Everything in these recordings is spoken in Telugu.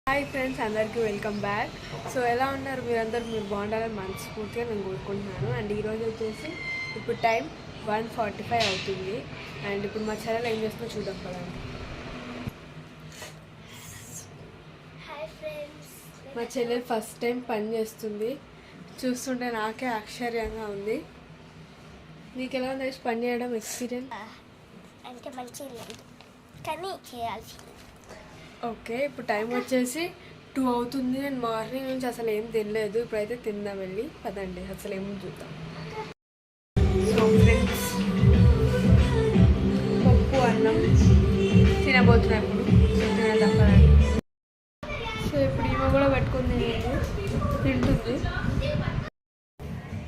హాయ్ ఫ్రెండ్స్, అందరికీ వెల్కమ్ బ్యాక్. సో ఎలా ఉన్నారు మీరందరూ? మీరు బాగుండాలని మనస్ఫూర్తిగా నేను కోరుకుంటున్నాను. అండ్ ఈరోజు వచ్చేసి ఇప్పుడు టైం 1:45 అవుతుంది. అండ్ ఇప్పుడు మా ఛానల్ ఏం చేస్తుందో చూద్దాం కదండి. మా చెల్లెలు ఫస్ట్ టైం పని చేస్తుంది. చూస్తుంటే నాకే ఆశ్చర్యంగా ఉంది. నీకు ఎలా ఉంది పని చేయడం ఎక్స్పీరియన్స్? అంటే మంచి లేదు కానీ చేయాల్సి. ఓకే, ఇప్పుడు టైం వచ్చేసి 2 అవుతుంది. నేను మార్నింగ్ నుంచి అసలు ఏం తినలేదు. ఇప్పుడైతే తిందాం, వెళ్ళి పదండి అసలు ఏమో చూద్దాం. సో ఫ్రెండ్స్, పప్పు అన్నం తినబోతున్నా ఇప్పుడు. తినేద్దాం పదండి. సో ఇప్పుడు ఈమె కూడా పెట్టుకుంది, తింటుంది.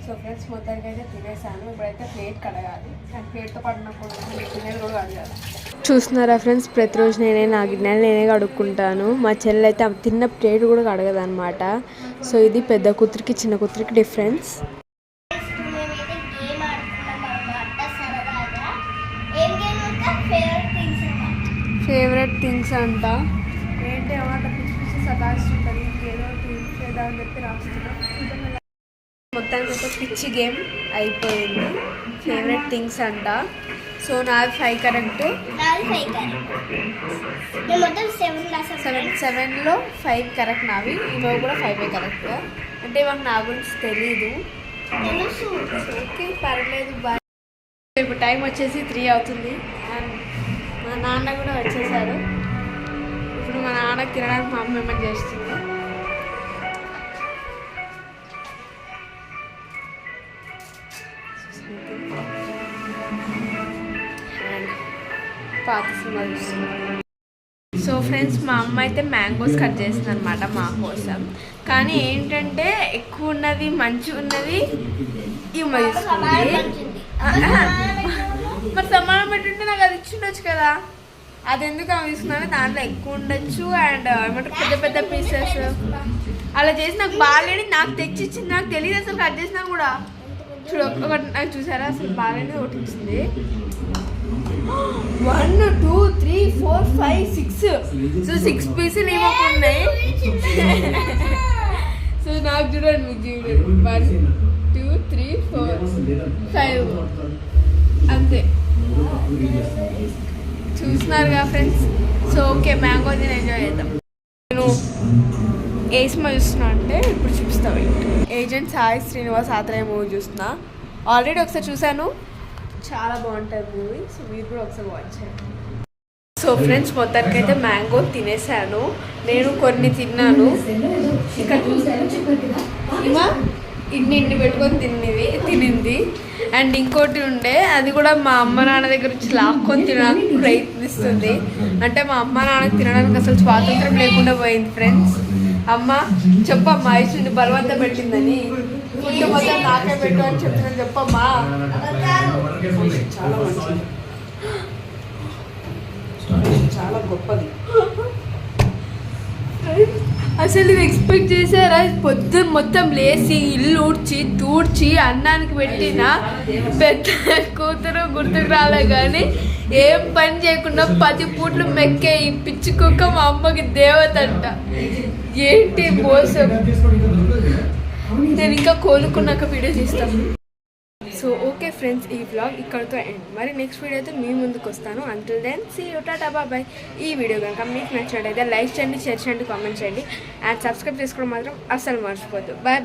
సో ఫ్రెండ్స్, మొత్తానికి అయితే తినేసాను. ఇప్పుడైతే ప్లేట్ కడగాలి. కానీ ప్లేట్తో పడినప్పుడు గిన్నెలు కూడా కడగాలి. చూస్తున్నారా ఫ్రెండ్స్, ప్రతిరోజు నా గిన్నెలు నేనే కడుక్కుంటాను. మా చెల్లెలు అయితే తిన్న ప్లేట్ కూడా కడగదు అనమాట. సో ఇది పెద్ద కూతురికి చిన్న కూతురికి డిఫరెన్స్. ఫేవరెట్ థింగ్స్ అంట ఏంటి అన్నమాట, పిచ్చి పిచ్చి సతాయిస్తుంటుంది. ఇంకేదో చేద్దాం అని చెప్పి రాస్తున్నాం. మొత్తానికి అయితే పిచ్చి గేమ్ అయిపోయింది. ఫేవరెట్ థింగ్స్ అంట. సో నాది 5 కరెక్ట్. 7లో 5 కరెక్ట్ నావి. ఇవి కూడా 5 కరెక్ట్. అంటే మాకు నా గురించి తెలీదు. ఓకే, పర్లేదు, బాయ్. ఇప్పుడు టైం వచ్చేసి 3 అవుతుంది. అండ్ మా నాన్న కూడా వచ్చేసారు. ఇప్పుడు మా నాన్నకి తినడానికి మా అమ్మ ఏమన్నా చేస్తుంది. పాత సినిమా చూస్తున్నాను. సో ఫ్రెండ్స్, మా అమ్మ అయితే మ్యాంగోస్ కట్ చేస్తుంది అనమాట మా కోసం. కానీ ఏంటంటే ఎక్కువ ఉన్నది, మంచిగా ఉన్నది ఇమ్మ తీసుకుంది. మరి సమానం పెట్టుంటే నాకు అది ఇచ్చిండొచ్చు కదా. అది ఎందుకు ఆమె తీసుకున్నాను, దాంట్లో ఎక్కువ ఉండొచ్చు. అండ్ ఏమంటారు, పెద్ద పెద్ద పీసెస్ అలా చేసి నాకు బాగాలేని నాకు తెచ్చిచ్చింది. నాకు తెలియదు అసలు కట్ చేసినా కూడా. ఒకటి నాకు చూసారా, అసలు బాగాలేని ఒకటి ఇచ్చింది. 1 2 3 4 5 6. సో 6 పీసులు ఏమో ఉన్నాయి. సో నాకు చూడండి, మీకు చూడండి, 1 2 3 4 5 అంతే. చూస్తున్నారుగా ఫ్రెండ్స్. సో ఓకే, మ్యాంగో తిని ఎంజాయ్ చేద్దాం. నేను ఏ సినిమా చూస్తున్నా అంటే ఇప్పుడు చూపిస్తాను. ఏజెంట్ సాయి శ్రీనివాస్ ఆత్రేయ మూవీ చూస్తున్నా. ఆల్రెడీ ఒకసారి చూశాను, చాలా బాగుంటుంది మూవీ. సో మీరు కూడా ఒకసారి వాచ్ చేయండి. సో ఫ్రెండ్స్, మొత్తానికి అయితే మ్యాంగో తినేసాను. నేను కొన్ని తిన్నాను. ఇక్కడ ఇమా ఇన్ని పెట్టుకొని తినింది. అండ్ ఇంకోటి ఉండే, అది కూడా మా అమ్మ నాన్న దగ్గర నుంచి లాక్కొని తినడానికి ప్రయత్నిస్తుంది. అంటే మా అమ్మ నాన్నకి తినడానికి అసలు స్వాతంత్రం లేకుండా పోయింది. ఫ్రెండ్స్, అమ్మ చెప్పమ్మా, ఐశ్వర్ని బలవంతం పెట్టిందని. ఫుడ్ మొత్తం నాకే పెట్టు అని చెప్తున్నాను, చెప్పమ్మా. చాలా గొప్పది. అసలు ఇది ఎక్స్పెక్ట్ చేశారా? పొద్దున్న మొత్తం లేచి ఇల్లు తూడ్చి అన్నానికి పెట్టిన పెద్ద కూతురు గుర్తుకు రాలే. కానీ ఏం పని చేయకుండా 10 పూట్లు మెక్కే ఈ పిచ్చి కుక్క మా అమ్మకి దేవత అంట. ఏంటి మోసం. నేను ఇంకా కోలుకున్నాక వీడియో చేస్తాను. సో ఓకే ఫ్రెండ్స్, ఈ వ్లాగ్ ఇక్కడితో ఎండ్. మరి నెక్స్ట్ వీడియో అయితే మీ ముందుకు వస్తాను. Until then see you, tata, bye. ఈ వీడియో కనుక మీకు నచ్చినట్టయితే లైక్ చేయండి, షేర్ చేయండి, కామెంట్ చేయండి. అండ్ సబ్స్క్రైబ్ చేసుకోవడం మాత్రం అస్సలు మర్చిపోద్దు. బాయ్.